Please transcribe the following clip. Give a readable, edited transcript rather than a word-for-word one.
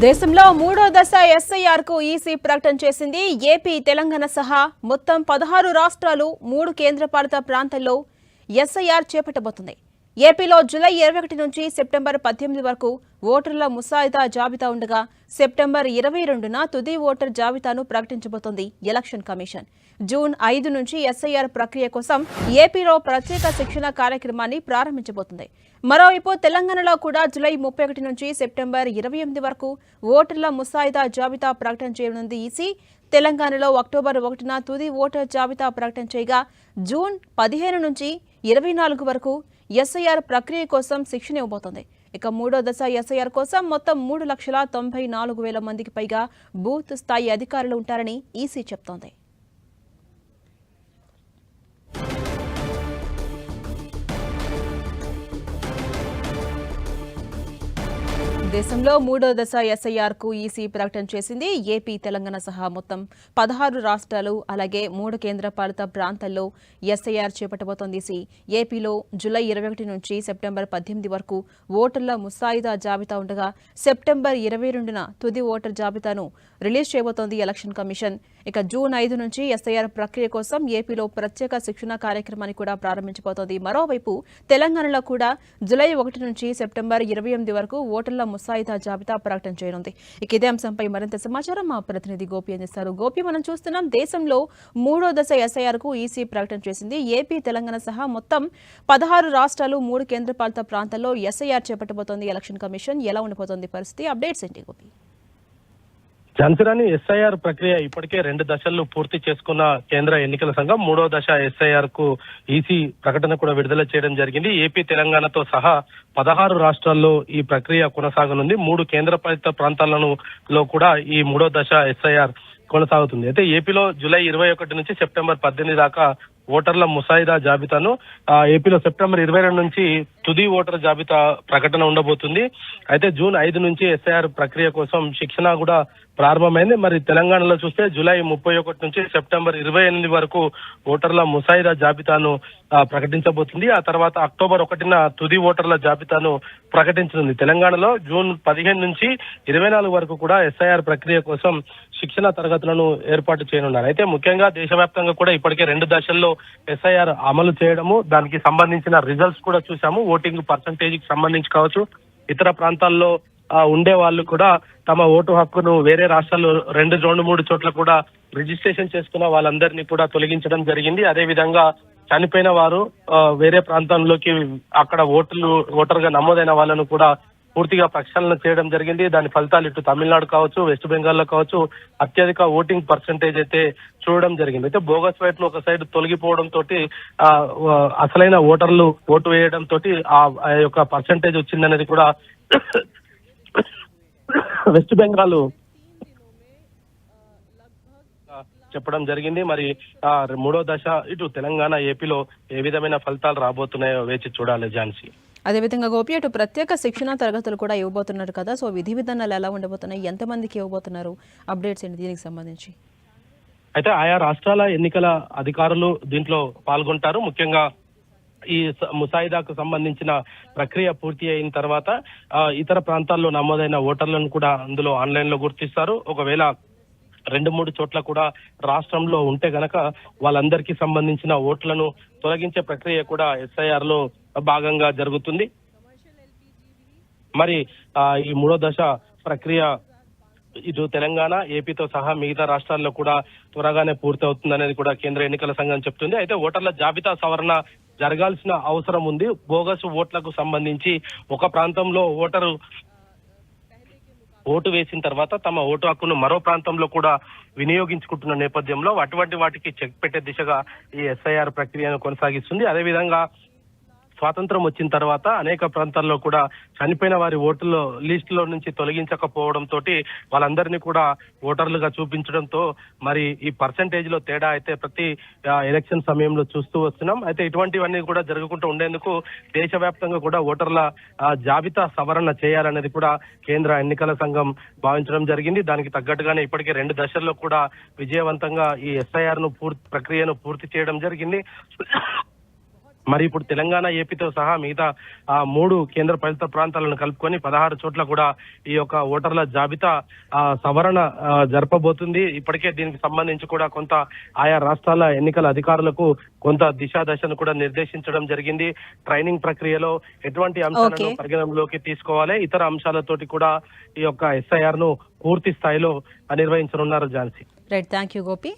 దేశంలో మూడో దశ ఎస్ఐఆర్ కు ఈసీ ప్రకటన చేసింది. ఏపీ, తెలంగాణ సహా మొత్తం 16 రాష్ట్రాలు, 3 కేంద్రపాలిత ప్రాంతాల్లో ఎస్ఐఆర్ చేపట్టబోతుంది. ఏపీలో జూలై 21 నుంచి సెప్టెంబర్ 18 వరకు ఓటర్ల ముసాయిదా జాబితా ఉండగా సెప్టెంబర్ 22న తుది ఓటర్ జాబితాను ప్రకటించబోతోంది ఎలక్షన్ కమిషన్. జూన్ 5 నుంచి ఎస్ఐఆర్ ప్రక్రియ కోసం ఏపీలో ప్రత్యేక శిక్షణ కార్యక్రమాన్ని ప్రారంభించబోతుంది. మరోవైపు తెలంగాణలో కూడా జూలై 31 నుంచి సెప్టెంబర్ 28 వరకు ఓటర్ల ముసాయిదా జాబితా ప్రకటన చేయనుంది ఈసీ. తెలంగాణలో అక్టోబర్ 1న తుది ఓటర్ జాబితా ప్రకటన చేయగా జూన్ 15 నుంచి 24 వరకు ఎస్ఐఆర్ ప్రక్రియ కోసం శిక్షణ ఇవ్వబోతోంది. ఇక మూడో దశ ఎస్ఐఆర్ కోసం మొత్తం 3,94,000 మందికి పైగా బూత్ స్థాయి అధికారులు ఉంటారని ఈసీ చెప్తోంది. దేశంలో మూడో దశ ఎస్ఐఆర్ కు ఈసీ ప్రకటన చేసింది. ఏపీ, తెలంగాణ సహా మొత్తం 16 రాష్ట్రాలు, అలాగే 3 కేంద్రపాలిత ప్రాంతాల్లో ఎస్ఐఆర్ చేపట్టబోతోంది ఈసీ. ఏపీలో జూలై 21 నుంచి సెప్టెంబర్ 18 వరకు ఓటర్ల ముసాయిదా జాబితా ఉండగా సెప్టెంబర్ 22న తుది ఓటర్ జాబితాను రిలీజ్ చేయబోతోంది ఎలక్షన్ కమిషన్. ఇక జూన్ 5 నుంచి ఎస్ఐఆర్ ప్రక్రియ కోసం ఏపీలో ప్రత్యేక శిక్షణ కార్యక్రమాన్ని కూడా ప్రారంభించబోతోంది. మరోవైపు తెలంగాణలో కూడా జూలై 1 నుంచి సెప్టెంబర్ 28 వరకు ఓటర్ల ముసాయిదా జాబితా ప్రకటన చేయనుంది. ఇక ఇదే అంశంపై మరింత సమాచారం మా ప్రతినిధి గోపి అందిస్తారు. గోపి, మనం చూస్తున్నాం దేశంలో మూడో దశ ఎస్ఐఆర్ కు ఈసీ ప్రకటన చేసింది. ఏపీ, తెలంగాణ సహా మొత్తం 16 రాష్ట్రాలు, 3 కేంద్రపాలిత ప్రాంతాల్లో ఎస్ఐఆర్ చేపట్టబోతోంది ఎలక్షన్ కమిషన్. ఎలా ఉండిపోతుంది పరిస్థితి? అప్డేట్స్ ఏంటి గోపి? ఝాన్సీ, ఎస్ఐఆర్ ప్రక్రియ ఇప్పటికే 2 దశల్లో పూర్తి చేసుకున్న కేంద్ర ఎన్నికల సంఘం మూడో దశ ఎస్ఐఆర్ కు ఈసీ ప్రకటన కూడా విడుదల చేయడం జరిగింది. ఏపీ, తెలంగాణతో సహా 16 రాష్ట్రాల్లో ఈ ప్రక్రియ కొనసాగనుంది. 3 కేంద్రపాలిత ప్రాంతాలలో కూడా ఈ మూడో దశ ఎస్ఐఆర్ కొనసాగుతుంది. అయితే ఏపీలో జూలై 21 నుంచి సెప్టెంబర్ 18 దాకా ఓటర్ల ముసాయిదా జాబితాను, ఏపీలో సెప్టెంబర్ 22 నుంచి తుది ఓటర్ జాబితా ప్రకటన ఉండబోతుంది. అయితే జూన్ 5 నుంచి ఎస్ఐఆర్ ప్రక్రియ కోసం శిక్షణ కూడా ప్రారంభమైంది. మరి తెలంగాణలో చూస్తే జూలై 31 నుంచి సెప్టెంబర్ 28 వరకు ఓటర్ల ముసాయిదా జాబితాను ప్రకటించబోతుంది. ఆ తర్వాత అక్టోబర్ 1న తుది ఓటర్ల జాబితాను ప్రకటించనుంది. తెలంగాణలో జూన్ 15 నుంచి 24 వరకు కూడా ఎస్ఐఆర్ ప్రక్రియ కోసం శిక్షణ తరగతులను ఏర్పాటు చేయనున్నారు. అయితే ముఖ్యంగా దేశవ్యాప్తంగా కూడా ఇప్పటికే 2 దశల్లో ఎస్ఐఆర్ అమలు చేయడము, దానికి సంబంధించిన రిజల్ట్స్ కూడా చూసాము. ఓటింగ్ పర్సంటేజ్ కి సంబంధించి కావచ్చు, ఇతర ప్రాంతాల్లో ఉండే వాళ్ళు కూడా తమ ఓటు హక్కును వేరే రాష్ట్రాల్లో 2-3 చోట్ల కూడా రిజిస్ట్రేషన్ చేసుకున్న వాళ్ళందరినీ కూడా తొలగించడం జరిగింది. అదే విధంగా చనిపోయిన వారు వేరే ప్రాంతంలోకి అక్కడ ఓటర్ గా నమోదైన వాళ్ళను కూడా పూర్తిగా ప్రక్షాళన చేయడం జరిగింది. దాని ఫలితాలు ఇటు తమిళనాడు కావచ్చు, వెస్ట్ బెంగాల్లో కావచ్చు అత్యధిక ఓటింగ్ పర్సంటేజ్ అయితే చూడడం జరిగింది. అయితే బోగస్ వైపులు ఒక సైడ్ తొలగిపోవడం తోటి అసలైన ఓటర్లు ఓటు వేయడం తోటి ఆ యొక్క పర్సంటేజ్ వచ్చిందనేది కూడా వెస్ట్ బెంగాల్ చెప్పడం జరిగింది. మరి మూడో దశ ఇటు తెలంగాణ, ఏపీలో ఏ విధమైన ఫలితాలు రాబోతున్నాయో వేచి చూడాలి ఝాన్సీ. అదేవిధంగా గోపి, అటు ప్రత్యేక శిక్షణ తరగతులు కూడా ఇవ్వబోతున్నారు కదా, సో విధి విధానాలు ఎలా ఉండబోతున్నాయి, ఎంతమందికి ఇవ్వబోతున్నారు, అప్డేట్స్ ఏంటి దీనికి సంబంధించి? అయితే ఆయా రాష్ట్రాల ఎన్నికల అధికారులు దీంట్లో పాల్గొంటారు. ముఖ్యంగా ఈ ముసాయిదాకు సంబంధించిన ప్రక్రియ పూర్తి అయిన తర్వాత ఇతర ప్రాంతాల్లో నమోదైన ఓటర్లను కూడా అందులో ఆన్లైన్ లో గుర్తిస్తారు. ఒకవేళ 2-3 చోట్ల కూడా రాష్ట్రంలో ఉంటే గనక వాళ్ళందరికీ సంబంధించిన ఓట్లను తొలగించే ప్రక్రియ కూడా ఎస్ఐఆర్ లో భాగంగా జరుగుతుంది. మరి ఈ మూడో దశ ప్రక్రియ ఇటు తెలంగాణ, ఏపీతో సహా మిగతా రాష్ట్రాల్లో కూడా త్వరగానే పూర్తి అవుతుందనేది కూడా కేంద్ర ఎన్నికల సంఘం చెప్తుంది. అయితే ఓటర్ల జాబితా సవరణ జరగాల్సిన అవసరం ఉంది. బోగస్ ఓట్లకు సంబంధించి ఒక ప్రాంతంలో ఓటు వేసిన తర్వాత తమ ఓటు హక్కును మరో ప్రాంతంలో కూడా వినియోగించుకుంటున్న నేపథ్యంలో అటువంటి వాటికి చెక్ పెట్టే దిశగా ఈ ఎస్ఐఆర్ ప్రక్రియను కొనసాగిస్తుంది. అదేవిధంగా స్వాతంత్రం వచ్చిన తర్వాత అనేక ప్రాంతాల్లో కూడా చనిపోయిన వారి ఓటుల లిస్టులో నుంచి తొలగించకపోవడం తోటి వాళ్ళందరినీ కూడా ఓటర్లుగా చూపించడంతో మరి ఈ పర్సంటేజ్ లో తేడా అయితే ప్రతి ఎలక్షన్ సమయంలో చూస్తూ వస్తున్నాం. అయితే ఇటువంటివన్నీ కూడా జరగకుండా ఉండేందుకు దేశవ్యాప్తంగా కూడా ఓటర్ల జాబితా సవరణ చేయాలనేది కూడా కేంద్ర ఎన్నికల సంఘం భావించడం జరిగింది. దానికి తగ్గట్టుగానే ఇప్పటికే 2 దశల్లో కూడా విజయవంతంగా ఈ ఎస్ఐఆర్ ప్రక్రియను పూర్తి చేయడం జరిగింది. మరి ఇప్పుడు తెలంగాణ ఏపీతో సహా మిగతా 3 కేంద్ర పాలిత ప్రాంతాలను కలుపుకొని 16 చోట్ల కూడా ఈ యొక్క ఓటర్ల జాబితా సవరణ జరపబోతుంది. ఇప్పటికే దీనికి సంబంధించి కూడా కొంత ఆయా రాష్ట్రాల ఎన్నికల అధికారులకు కొంత దిశాదశను కూడా నిర్దేశించడం జరిగింది. ట్రైనింగ్ ప్రక్రియలో ఎటువంటి అంశాలను పరిగణనలోకి తీసుకోవాలి, ఇతర అంశాలతోటి కూడా ఈ యొక్క SIR ను పూర్తి స్థాయిలో నిర్వహించనున్నారు Jhansi. Right, thank you Gopi.